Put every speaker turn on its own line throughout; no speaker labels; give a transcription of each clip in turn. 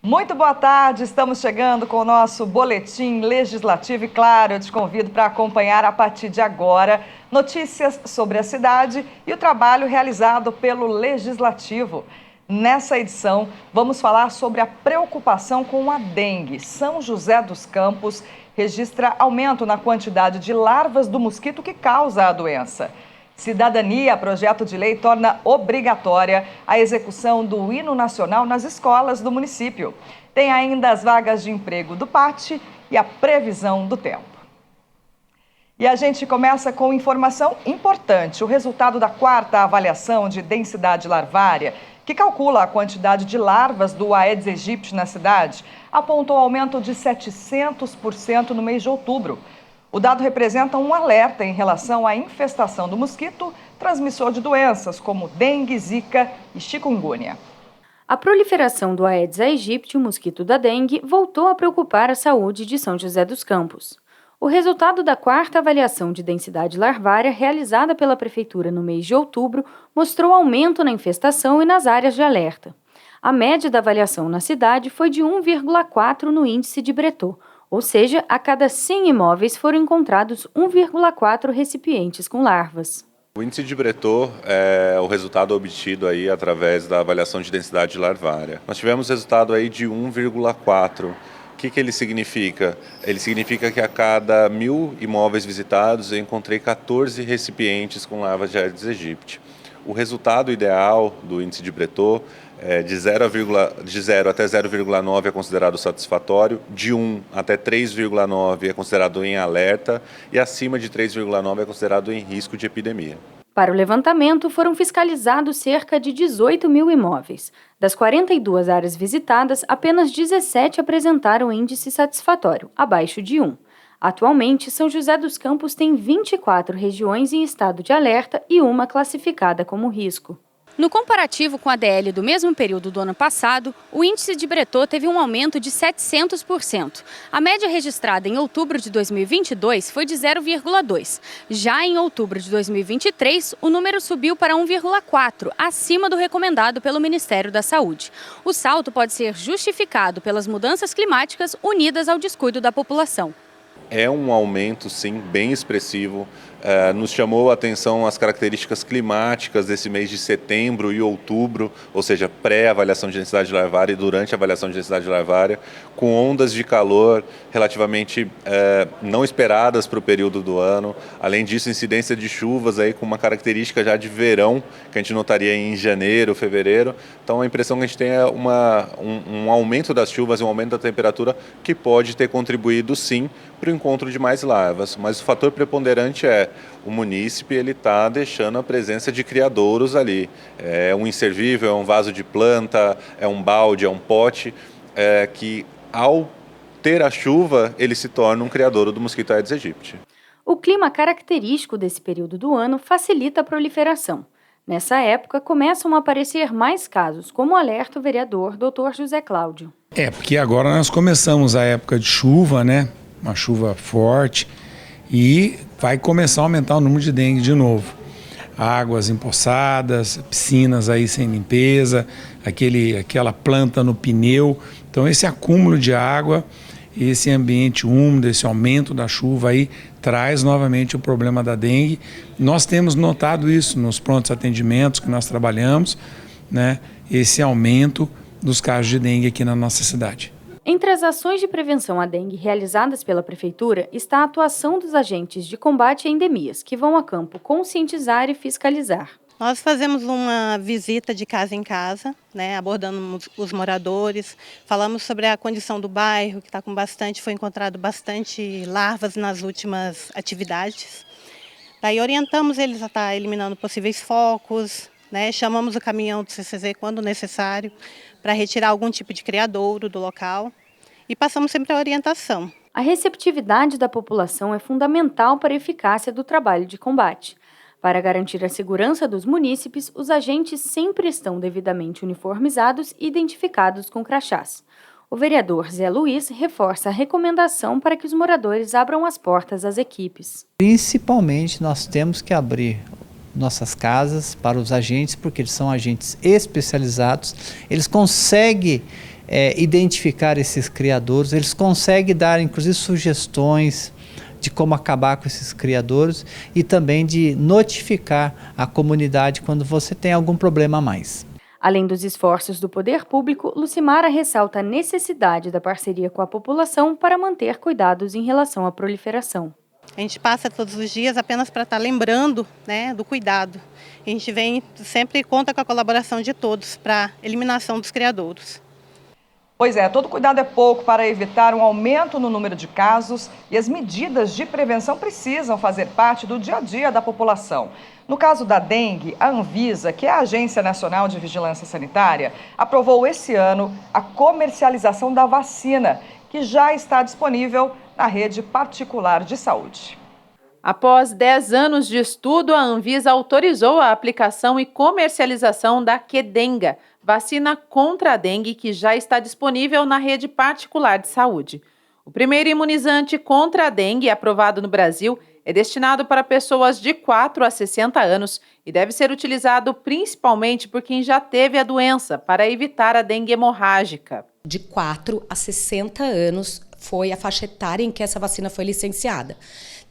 Muito boa tarde, estamos chegando com o nosso boletim legislativo e, claro, eu te convido para acompanhar a partir de agora notícias sobre a cidade e o trabalho realizado pelo Legislativo. Nessa edição, vamos falar sobre a preocupação com a dengue. São José dos Campos registra aumento na quantidade de larvas do mosquito que causa a doença. Cidadania, projeto de lei torna obrigatória a execução do hino nacional nas escolas do município. Tem ainda as vagas de emprego do PAT e a previsão do tempo. E a gente começa com informação importante. O resultado da 4ª avaliação de densidade larvária, que calcula a quantidade de larvas do Aedes aegypti na cidade, apontou aumento de 700% no mês de outubro. O dado representa um alerta em relação à infestação do mosquito, transmissor de doenças como dengue, zika e chikungunya.
A proliferação do Aedes aegypti, o mosquito da dengue, voltou a preocupar a saúde de São José dos Campos. O resultado da 4ª avaliação de densidade larvária, realizada pela Prefeitura no mês de outubro, mostrou aumento na infestação e nas áreas de alerta. A média da avaliação na cidade foi de 1,4 no índice de Bretot, ou seja, a cada 100 imóveis foram encontrados 1,4 recipientes com larvas.
O índice de Bretot é o resultado obtido aí através da avaliação de densidade larvária. Nós tivemos resultado aí de 1,4. O que ele significa? Ele significa que a cada 1.000 imóveis visitados eu encontrei 14 recipientes com larvas de Aedes aegypti. O resultado ideal do índice de Bretot de 0 até 0,9 é considerado satisfatório, de 1 até 3,9 é considerado em alerta e acima de 3,9 é considerado em risco de epidemia.
Para o levantamento, foram fiscalizados cerca de 18 mil imóveis. Das 42 áreas visitadas, apenas 17 apresentaram índice satisfatório, abaixo de 1. Atualmente, São José dos Campos tem 24 regiões em estado de alerta e uma classificada como risco. No comparativo com a DL do mesmo período do ano passado, o índice de Bretot teve um aumento de 700%. A média registrada em outubro de 2022 foi de 0,2. Já em outubro de 2023, o número subiu para 1,4, acima do recomendado pelo Ministério da Saúde. O salto pode ser justificado pelas mudanças climáticas unidas ao descuido da população.
É um aumento, sim, bem expressivo. Nos chamou a atenção as características climáticas desse mês de setembro e outubro, ou seja, pré-avaliação de densidade larvária e durante a avaliação de densidade larvária, com ondas de calor relativamente não esperadas para o período do ano. Além disso, incidência de chuvas aí com uma característica já de verão, que a gente notaria em janeiro, fevereiro. Então a impressão que a gente tem é um aumento das chuvas e um aumento da temperatura que pode ter contribuído, sim, para o encontro de mais larvas. Mas o fator preponderante é o munícipe, ele está deixando a presença de criadouros ali. É um inservível, é um vaso de planta, é um balde, é um pote, que ao ter a chuva, ele se torna um criadouro do mosquito Aedes aegypti.
O clima característico desse período do ano facilita a proliferação. Nessa época, começam a aparecer mais casos, como alerta o vereador Dr. José Cláudio.
Porque agora nós começamos a época de chuva, né? Uma chuva forte, e vai começar a aumentar o número de dengue de novo. Águas empoçadas, piscinas aí sem limpeza, aquela planta no pneu. Então esse acúmulo de água, esse ambiente úmido, esse aumento da chuva aí traz novamente o problema da dengue. Nós temos notado isso nos prontos atendimentos que nós trabalhamos, né? Esse aumento dos casos de dengue aqui na nossa cidade.
Entre as ações de prevenção à dengue realizadas pela Prefeitura está a atuação dos agentes de combate a endemias, que vão a campo conscientizar e fiscalizar.
Nós fazemos uma visita de casa em casa, né, abordando os moradores, falamos sobre a condição do bairro, que está com foi encontrado bastante larvas nas últimas atividades. Daí orientamos eles a estar eliminando possíveis focos, né, chamamos o caminhão do CCZ quando necessário, para retirar algum tipo de criadouro do local e passamos sempre a orientação.
A receptividade da população é fundamental para a eficácia do trabalho de combate. Para garantir a segurança dos munícipes, os agentes sempre estão devidamente uniformizados e identificados com crachás. O vereador Zé Luiz reforça a recomendação para que os moradores abram as portas às equipes.
Principalmente nós temos que abrir nossas casas para os agentes, porque eles são agentes especializados, eles conseguem identificar esses criadouros, eles conseguem dar inclusive sugestões de como acabar com esses criadouros e também de notificar a comunidade quando você tem algum problema a mais.
Além dos esforços do poder público, Lucimara ressalta a necessidade da parceria com a população para manter cuidados em relação à proliferação.
A gente passa todos os dias apenas para estar lembrando, né, do cuidado. A gente sempre conta com a colaboração de todos para a eliminação dos criadouros.
Pois é, todo cuidado é pouco para evitar um aumento no número de casos e as medidas de prevenção precisam fazer parte do dia a dia da população. No caso da dengue, a Anvisa, que é a Agência Nacional de Vigilância Sanitária, aprovou esse ano a comercialização da vacina, que já está disponível na rede particular de saúde.
Após 10 anos de estudo, a Anvisa autorizou a aplicação e comercialização da Qdenga, vacina contra a dengue que já está disponível na rede particular de saúde. O primeiro imunizante contra a dengue aprovado no Brasil é destinado para pessoas de 4 a 60 anos e deve ser utilizado principalmente por quem já teve a doença, para evitar a dengue hemorrágica.
De 4 a 60 anos foi a faixa etária em que essa vacina foi licenciada.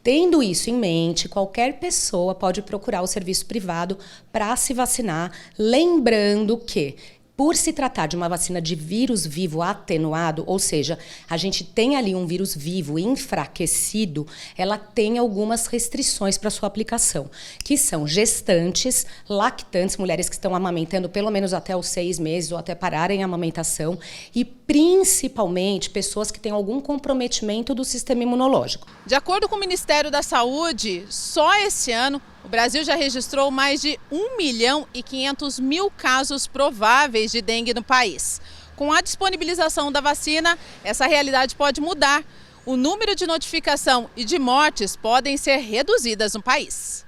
Tendo isso em mente, qualquer pessoa pode procurar o serviço privado para se vacinar, lembrando que, por se tratar de uma vacina de vírus vivo atenuado, ou seja, a gente tem ali um vírus vivo enfraquecido, ela tem algumas restrições para sua aplicação, que são gestantes, lactantes, mulheres que estão amamentando pelo menos até os 6 meses ou até pararem a amamentação, e principalmente pessoas que têm algum comprometimento do sistema imunológico.
De acordo com o Ministério da Saúde, só esse ano o Brasil já registrou mais de 1.500.000 casos prováveis de dengue no país. Com a disponibilização da vacina, essa realidade pode mudar. O número de notificação e de mortes podem ser reduzidas no país.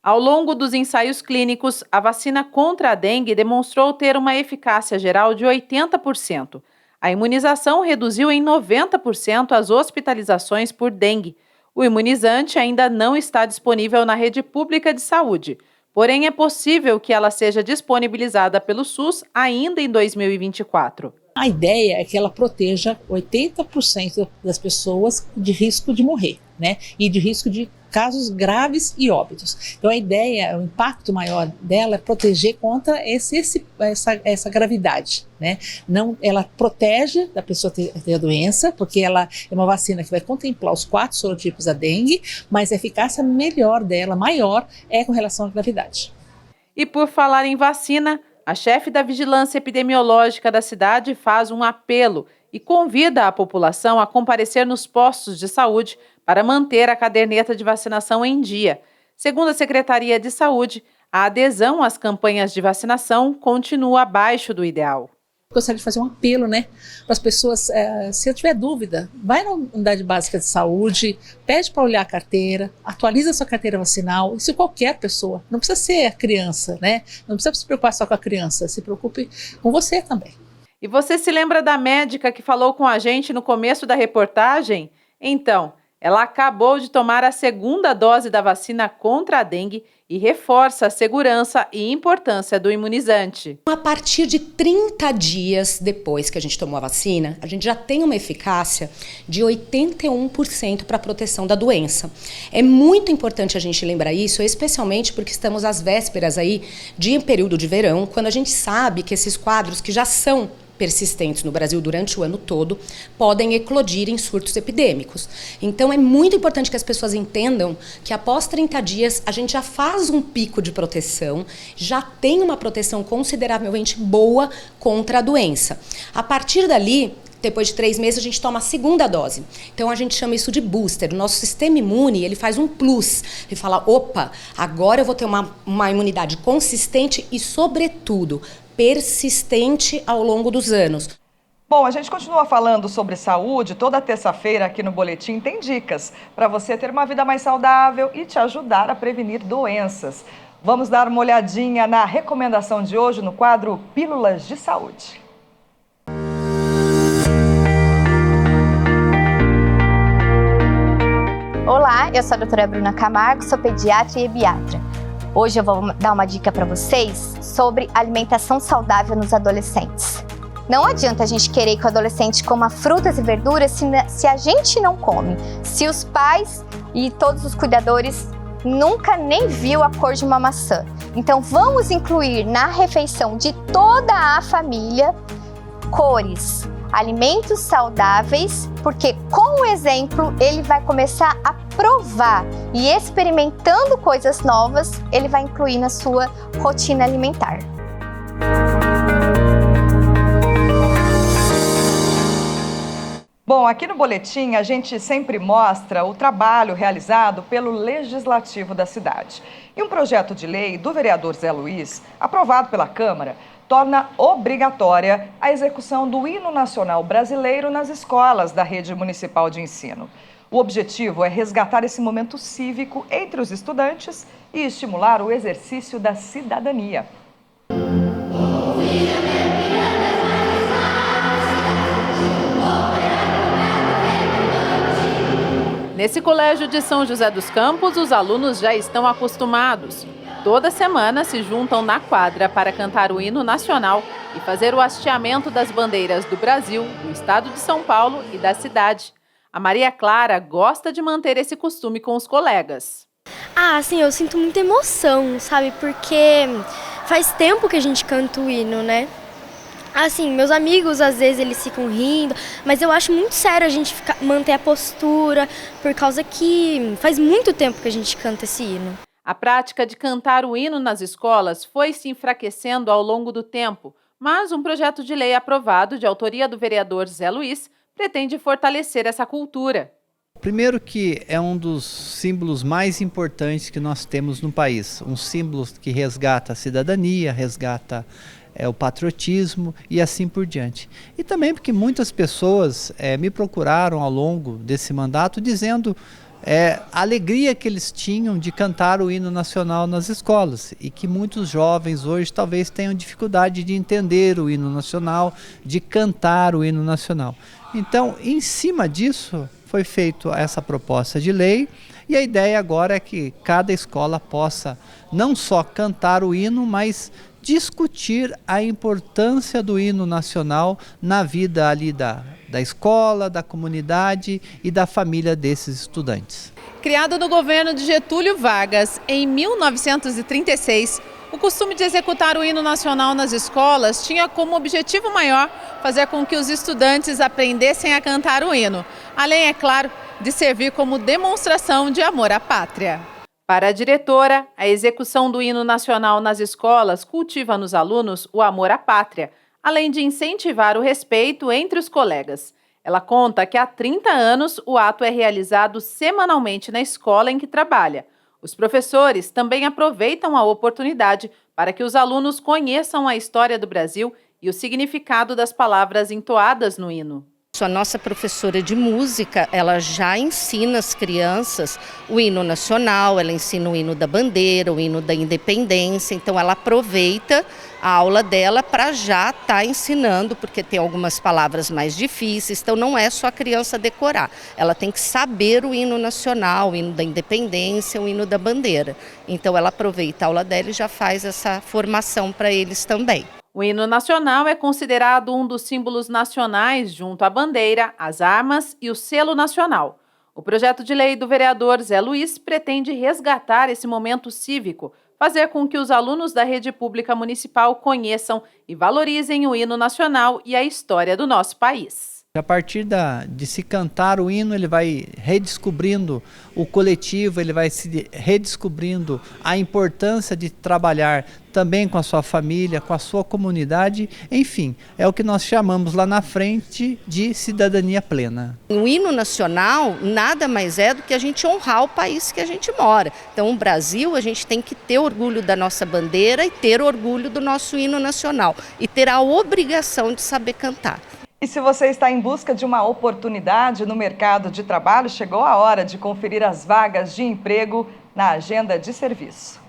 Ao longo dos ensaios clínicos, a vacina contra a dengue demonstrou ter uma eficácia geral de 80%. A imunização reduziu em 90% as hospitalizações por dengue. O imunizante ainda não está disponível na rede pública de saúde, porém é possível que ela seja disponibilizada pelo SUS ainda em 2024.
A ideia é que ela proteja 80% das pessoas de risco de morrer, né? E de risco de casos graves e óbitos. Então a ideia, o impacto maior dela é proteger contra essa gravidade, né? Não, ela protege da pessoa ter a doença, porque ela é uma vacina que vai contemplar os 4 sorotipos da dengue, mas a eficácia melhor dela, maior, é com relação à gravidade.
E por falar em vacina, a chefe da Vigilância Epidemiológica da cidade faz um apelo e convida a população a comparecer nos postos de saúde para manter a caderneta de vacinação em dia. Segundo a Secretaria de Saúde, a adesão às campanhas de vacinação continua abaixo do ideal.
Gostaria de fazer um apelo, né, para as pessoas, se tiver dúvida, vai na unidade básica de saúde, pede para olhar a carteira, atualiza a sua carteira vacinal, isso qualquer pessoa, não precisa ser a criança, né, não precisa se preocupar só com a criança, se preocupe com você também.
E você se lembra da médica que falou com a gente no começo da reportagem? Então, ela acabou de tomar a 2ª dose da vacina contra a dengue e reforça a segurança e importância do imunizante.
A partir de 30 dias depois que a gente tomou a vacina, a gente já tem uma eficácia de 81% para a proteção da doença. É muito importante a gente lembrar isso, especialmente porque estamos às vésperas aí de um período de verão, quando a gente sabe que esses quadros que já são persistentes no Brasil durante o ano todo, podem eclodir em surtos epidêmicos. Então é muito importante que as pessoas entendam que após 30 dias a gente já faz um pico de proteção, já tem uma proteção consideravelmente boa contra a doença. A partir dali, depois de 3 meses, a gente toma a 2ª dose. Então a gente chama isso de booster. O nosso sistema imune, ele faz um plus. Ele fala, opa, agora eu vou ter uma imunidade consistente e, sobretudo, persistente ao longo dos anos.
Bom, a gente continua falando sobre saúde. Toda terça-feira aqui no Boletim tem dicas para você ter uma vida mais saudável e te ajudar a prevenir doenças. Vamos dar uma olhadinha na recomendação de hoje no quadro Pílulas de Saúde.
Olá, eu sou a doutora Bruna Camargo, sou pediatra e ebiatra. Hoje eu vou dar uma dica para vocês sobre alimentação saudável nos adolescentes. Não adianta a gente querer que o adolescente coma frutas e verduras se a gente não come, se os pais e todos os cuidadores nunca nem viu a cor de uma maçã. Então vamos incluir na refeição de toda a família cores, alimentos saudáveis, porque com o exemplo ele vai começar a provar e experimentando coisas novas, ele vai incluir na sua rotina alimentar.
Bom, aqui no Boletim a gente sempre mostra o trabalho realizado pelo Legislativo da cidade. E um projeto de lei do vereador Zé Luiz, aprovado pela Câmara, torna obrigatória a execução do hino nacional brasileiro nas escolas da rede municipal de ensino. O objetivo é resgatar esse momento cívico entre os estudantes e estimular o exercício da cidadania.
Nesse colégio de São José dos Campos, os alunos já estão acostumados. Toda semana se juntam na quadra para cantar o hino nacional e fazer o hasteamento das bandeiras do Brasil, do estado de São Paulo e da cidade. A Maria Clara gosta de manter esse costume com os colegas.
Sim, eu sinto muita emoção, sabe? Porque faz tempo que a gente canta o hino, né? Assim, meus amigos, às vezes, eles ficam rindo, mas eu acho muito sério a gente manter a postura, por causa que faz muito tempo que a gente canta esse hino.
A prática de cantar o hino nas escolas foi se enfraquecendo ao longo do tempo, mas um projeto de lei aprovado, de autoria do vereador Zé Luiz, pretende fortalecer essa cultura.
Primeiro que é um dos símbolos mais importantes que nós temos no país, um símbolo que resgata a cidadania, resgata o patriotismo e assim por diante. E também porque muitas pessoas me procuraram ao longo desse mandato dizendo a alegria que eles tinham de cantar o hino nacional nas escolas e que muitos jovens hoje talvez tenham dificuldade de entender o hino nacional, de cantar o hino nacional. Então, em cima disso, foi feita essa proposta de lei e a ideia agora é que cada escola possa não só cantar o hino, mas discutir a importância do hino nacional na vida ali da escola, da comunidade e da família desses estudantes.
Criado no governo de Getúlio Vargas em 1936, o costume de executar o hino nacional nas escolas tinha como objetivo maior fazer com que os estudantes aprendessem a cantar o hino, além, é claro, de servir como demonstração de amor à pátria.
Para a diretora, a execução do hino nacional nas escolas cultiva nos alunos o amor à pátria, além de incentivar o respeito entre os colegas. Ela conta que há 30 anos o ato é realizado semanalmente na escola em que trabalha. Os professores também aproveitam a oportunidade para que os alunos conheçam a história do Brasil e o significado das palavras entoadas no hino.
A nossa professora de música, ela já ensina as crianças o hino nacional, ela ensina o hino da bandeira, o hino da independência, então ela aproveita a aula dela para já estar ensinando, porque tem algumas palavras mais difíceis, então não é só a criança decorar, ela tem que saber o hino nacional, o hino da independência, o hino da bandeira. Então ela aproveita a aula dela e já faz essa formação para eles também.
O hino nacional é considerado um dos símbolos nacionais junto à bandeira, as armas e o selo nacional. O projeto de lei do vereador Zé Luiz pretende resgatar esse momento cívico, fazer com que os alunos da rede pública municipal conheçam e valorizem o hino nacional e a história do nosso país.
A partir de se cantar o hino, ele vai redescobrindo o coletivo, ele vai se redescobrindo a importância de trabalhar também com a sua família, com a sua comunidade, enfim, é o que nós chamamos lá na frente de cidadania plena.
O hino nacional nada mais é do que a gente honrar o país que a gente mora. Então, o Brasil, a gente tem que ter orgulho da nossa bandeira e ter orgulho do nosso hino nacional e ter a obrigação de saber cantar.
E se você está em busca de uma oportunidade no mercado de trabalho, chegou a hora de conferir as vagas de emprego na agenda de serviço.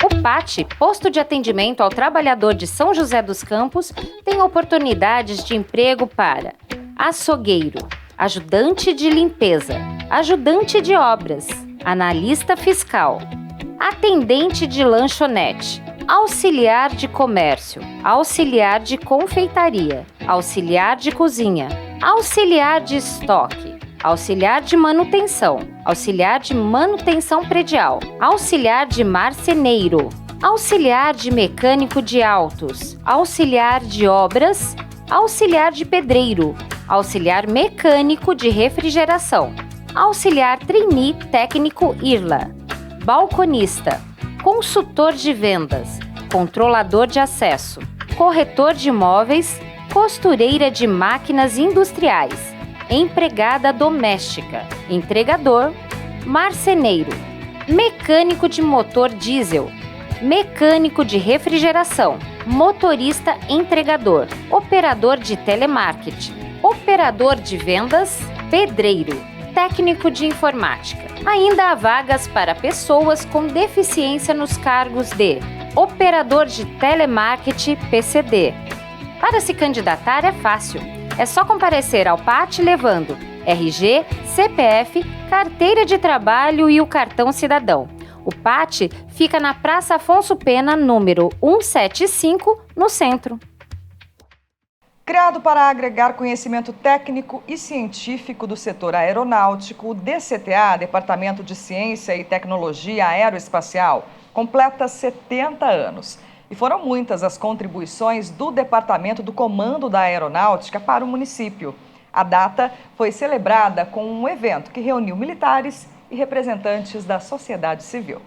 O PAT, Posto de Atendimento ao Trabalhador de São José dos Campos, tem oportunidades de emprego para açougueiro, ajudante de limpeza, ajudante de obras, analista fiscal, atendente de lanchonete, auxiliar de comércio, auxiliar de confeitaria, auxiliar de cozinha, auxiliar de estoque, auxiliar de manutenção predial, auxiliar de marceneiro, auxiliar de mecânico de autos, auxiliar de obras, auxiliar de pedreiro, auxiliar mecânico de refrigeração, auxiliar trainee técnico IRLA, balconista, consultor de vendas, controlador de acesso, corretor de imóveis, costureira de máquinas industriais, empregada doméstica, entregador, marceneiro, mecânico de motor diesel, mecânico de refrigeração, motorista entregador, operador de telemarketing, operador de vendas, pedreiro, técnico de informática. Ainda há vagas para pessoas com deficiência nos cargos de operador de telemarketing PCD. Para se candidatar é fácil. É só comparecer ao PAT levando RG, CPF, carteira de trabalho e o cartão cidadão. O PAT fica na Praça Afonso Pena, número 175, no centro.
Criado para agregar conhecimento técnico e científico do setor aeronáutico, o DCTA, Departamento de Ciência e Tecnologia Aeroespacial, completa 70 anos. E foram muitas as contribuições do Departamento do Comando da Aeronáutica para o município. A data foi celebrada com um evento que reuniu militares e representantes da sociedade civil.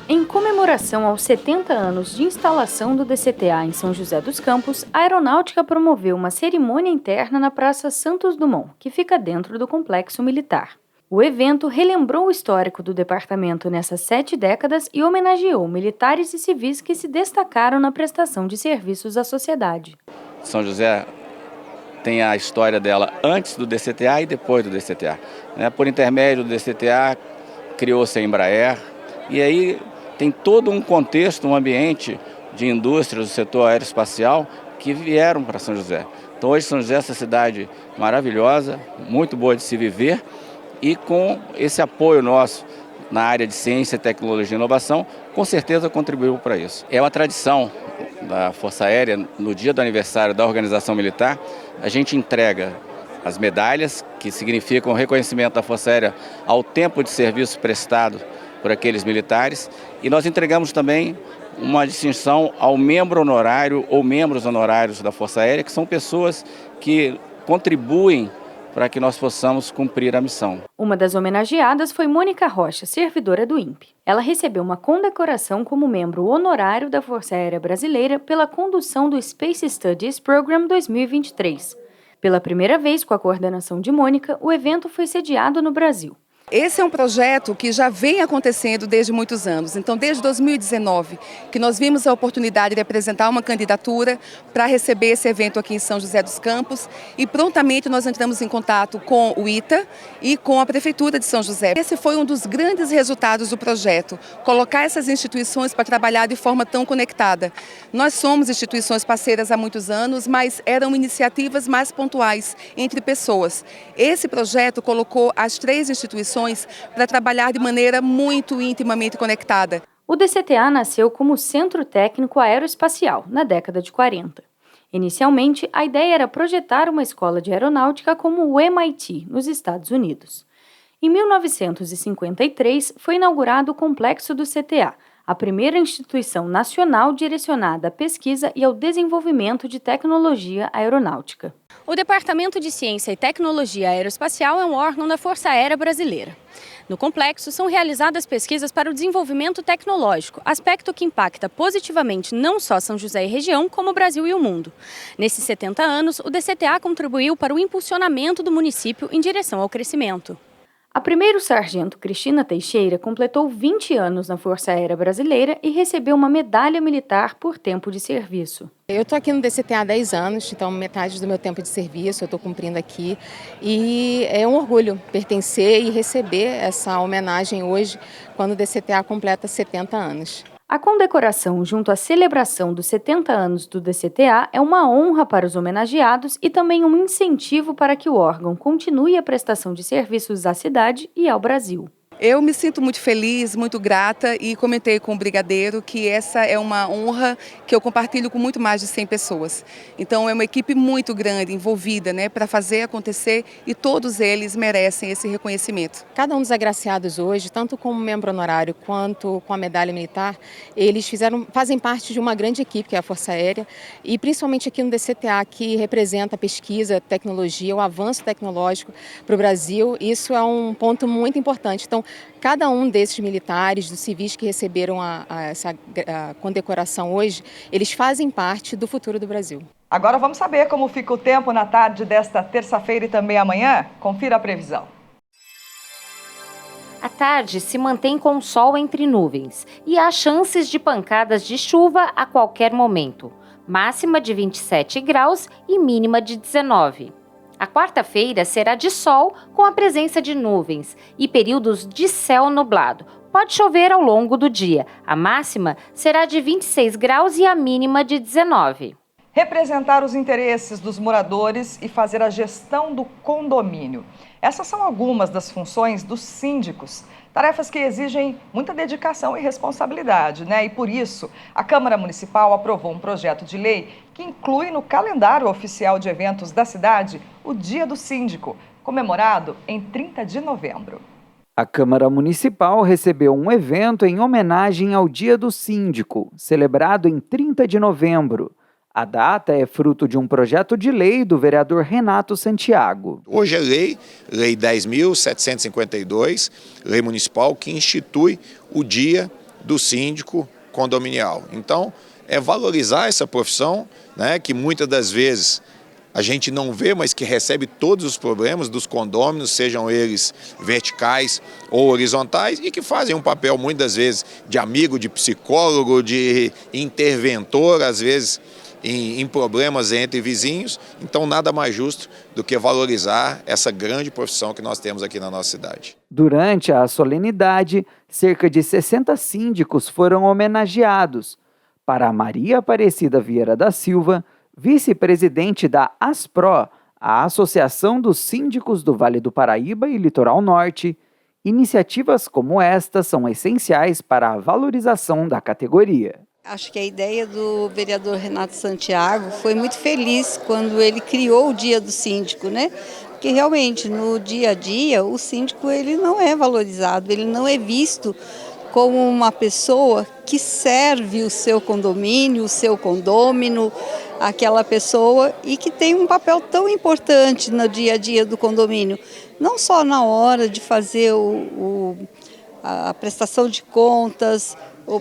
Em comemoração aos 70 anos de instalação do DCTA em São José dos Campos, a Aeronáutica promoveu uma cerimônia interna na Praça Santos Dumont, que fica dentro do complexo militar. O evento relembrou o histórico do departamento nessas 7 décadas e homenageou militares e civis que se destacaram na prestação de serviços à sociedade.
São José tem a história dela antes do DCTA e depois do DCTA. Por intermédio do DCTA, criou-se a Embraer, e aí tem todo um contexto, um ambiente de indústrias do setor aeroespacial que vieram para São José. Então hoje São José é essa cidade maravilhosa, muito boa de se viver, e com esse apoio nosso na área de ciência, tecnologia e inovação, com certeza contribuiu para isso. É uma tradição da Força Aérea, no dia do aniversário da Organização Militar, a gente entrega as medalhas, que significam o reconhecimento da Força Aérea ao tempo de serviço prestado por aqueles militares, e nós entregamos também uma distinção ao membro honorário ou membros honorários da Força Aérea, que são pessoas que contribuem para que nós possamos cumprir a missão.
Uma das homenageadas foi Mônica Rocha, servidora do INPE. Ela recebeu uma condecoração como membro honorário da Força Aérea Brasileira pela condução do Space Studies Program 2023. Pela primeira vez, com a coordenação de Mônica, o evento foi sediado no Brasil.
Esse é um projeto que já vem acontecendo desde muitos anos. Então, desde 2019, que nós vimos a oportunidade de apresentar uma candidatura para receber esse evento aqui em São José dos Campos, e prontamente nós entramos em contato com o ITA e com a Prefeitura de São José. Esse foi um dos grandes resultados do projeto, colocar essas instituições para trabalhar de forma tão conectada. Nós somos instituições parceiras há muitos anos, mas eram iniciativas mais pontuais entre pessoas. Esse projeto colocou as 3 instituições para trabalhar de maneira muito intimamente conectada.
O DCTA nasceu como Centro Técnico Aeroespacial, na década de 40. Inicialmente, a ideia era projetar uma escola de aeronáutica como o MIT, nos Estados Unidos. Em 1953, foi inaugurado o complexo do CTA, a primeira instituição nacional direcionada à pesquisa e ao desenvolvimento de tecnologia aeronáutica.
O Departamento de Ciência e Tecnologia Aeroespacial é um órgão da Força Aérea Brasileira. No complexo, são realizadas pesquisas para o desenvolvimento tecnológico, aspecto que impacta positivamente não só São José e região, como o Brasil e o mundo. Nesses 70 anos, o DCTA contribuiu para o impulsionamento do município em direção ao crescimento.
A primeiro-sargento Cristina Teixeira completou 20 anos na Força Aérea Brasileira e recebeu uma medalha militar por tempo de serviço.
Eu estou aqui no DCTA há 10 anos, então metade do meu tempo de serviço eu estou cumprindo aqui. E é um orgulho pertencer e receber essa homenagem hoje, quando o DCTA completa 70 anos.
A condecoração junto à celebração dos 70 anos do DCTA é uma honra para os homenageados e também um incentivo para que o órgão continue a prestação de serviços à cidade e ao Brasil.
Eu me sinto muito feliz, muito grata e comentei com o brigadeiro que essa é uma honra que eu compartilho com muito mais de 100 pessoas. Então é uma equipe muito grande envolvida, né, para fazer acontecer e todos eles merecem esse reconhecimento.
Cada um dos agraciados hoje, tanto como membro honorário quanto com a medalha militar, eles fazem parte de uma grande equipe que é a Força Aérea e principalmente aqui no DCTA, que representa a pesquisa, tecnologia, o avanço tecnológico para o Brasil. Isso é um ponto muito importante. Então, cada um desses militares, dos civis que receberam essa condecoração hoje, eles fazem parte do futuro do Brasil.
Agora vamos saber como fica o tempo na tarde desta terça-feira e também amanhã? Confira a previsão.
A tarde se mantém com sol entre nuvens e há chances de pancadas de chuva a qualquer momento. Máxima de 27 graus e mínima de 19. A quarta-feira será de sol com a presença de nuvens e períodos de céu nublado. Pode chover ao longo do dia. A máxima será de 26 graus e a mínima de 19.
Representar os interesses dos moradores e fazer a gestão do condomínio. Essas são algumas das funções dos síndicos. Tarefas que exigem muita dedicação e responsabilidade, né? E por isso, a Câmara Municipal aprovou um projeto de lei que inclui no calendário oficial de eventos da cidade o Dia do Síndico, comemorado em 30 de novembro.
A Câmara Municipal recebeu um evento em homenagem ao Dia do Síndico, celebrado em 30 de novembro. A data é fruto de um projeto de lei do vereador Renato Santiago.
Hoje é lei 10.752, lei municipal, que institui o Dia do Síndico Condominial. Então, é valorizar essa profissão, né, que muitas das vezes a gente não vê, mas que recebe todos os problemas dos condôminos, sejam eles verticais ou horizontais, e que fazem um papel muitas vezes de amigo, de psicólogo, de interventor, às vezes, em problemas entre vizinhos. Então nada mais justo do que valorizar essa grande profissão que nós temos aqui na nossa cidade.
Durante a solenidade, cerca de 60 síndicos foram homenageados. Para a Maria Aparecida Vieira da Silva, vice-presidente da ASPRO, a Associação dos Síndicos do Vale do Paraíba e Litoral Norte, iniciativas como esta são essenciais para a valorização da categoria.
Acho que a ideia do vereador Renato Santiago foi muito feliz quando ele criou o Dia do Síndico, né? Porque realmente no dia a dia o síndico ele não é valorizado, ele não é visto como uma pessoa que serve o seu condomínio, o seu condômino, aquela pessoa e que tem um papel tão importante no dia a dia do condomínio, não só na hora de fazer a prestação de contas,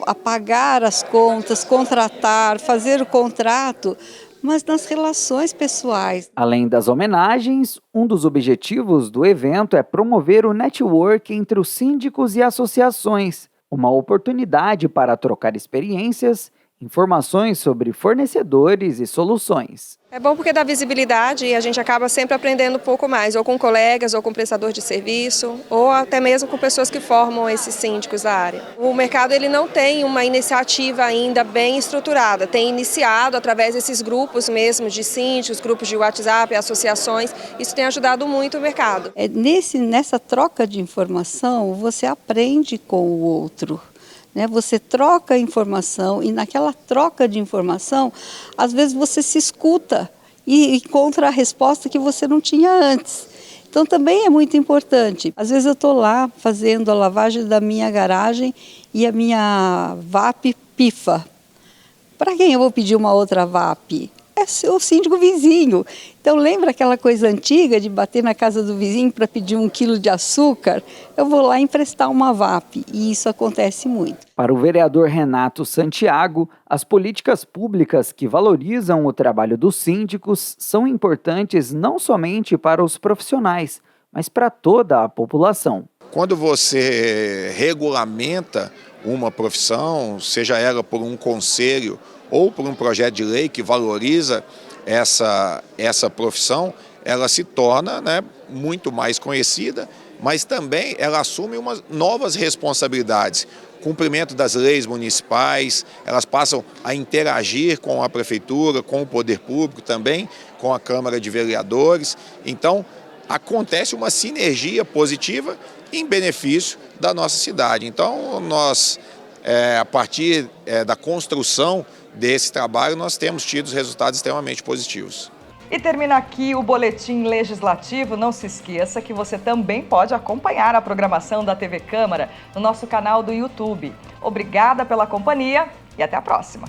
apagar as contas, contratar, fazer o contrato, mas nas relações pessoais.
Além das homenagens, um dos objetivos do evento é promover o network entre os síndicos e associações, uma oportunidade para trocar experiências, informações sobre fornecedores e soluções.
É bom porque dá visibilidade e a gente acaba sempre aprendendo um pouco mais, ou com colegas, ou com prestador de serviço, ou até mesmo com pessoas que formam esses síndicos da área. O mercado ele não tem uma iniciativa ainda bem estruturada, tem iniciado através desses grupos mesmo de síndicos, grupos de WhatsApp, associações, isso tem ajudado muito o mercado.
Nessa troca de informação, você aprende com o outro. Você troca informação e naquela troca de informação, às vezes você se escuta e encontra a resposta que você não tinha antes. Então também é muito importante. Às vezes eu estou lá fazendo a lavagem da minha garagem e a minha VAP pifa. Para quem eu vou pedir uma outra VAP? É o síndico vizinho. Então lembra aquela coisa antiga de bater na casa do vizinho para pedir 1 quilo de açúcar? Eu vou lá emprestar uma VAP e isso acontece muito.
Para o vereador Renato Santiago, as políticas públicas que valorizam o trabalho dos síndicos são importantes não somente para os profissionais, mas para toda a população.
Quando você regulamenta uma profissão, seja ela por um conselho ou por um projeto de lei que valoriza essa profissão, ela se torna, muito mais conhecida, mas também ela assume umas novas responsabilidades. Cumprimento das leis municipais, elas passam a interagir com a prefeitura, com o poder público também, com a Câmara de Vereadores. Então, acontece uma sinergia positiva em benefício da nossa cidade. Então, nós, a partir da construção desse trabalho, nós temos tido resultados extremamente positivos.
E termina aqui o Boletim Legislativo. Não se esqueça que você também pode acompanhar a programação da TV Câmara no nosso canal do YouTube. Obrigada pela companhia e até a próxima.